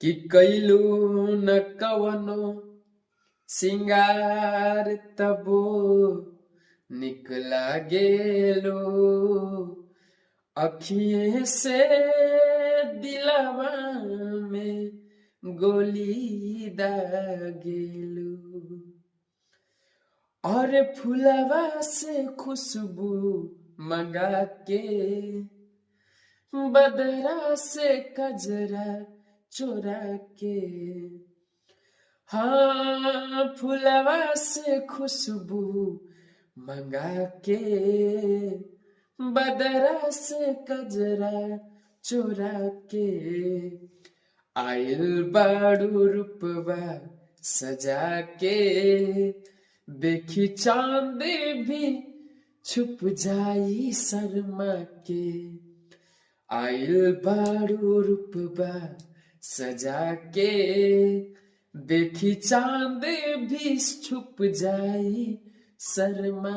कि कैलू न कवनो सिंगार तबो निकला गेलो अखिए से दिलवा में गोली दागेलू और फुलवा से खुशबू मंगा के बदरा से कजरा चोरा के हाँ फुलवा से खुशबू मंगा के बदरा से कजरा चोरा के आइल बाड़ू रूपवा सजा के देखी चांद भी छुप जाई शर्मा के आइल बाड़ू रूपवा सजा के देखी चांद भी छुप जाई शर्मा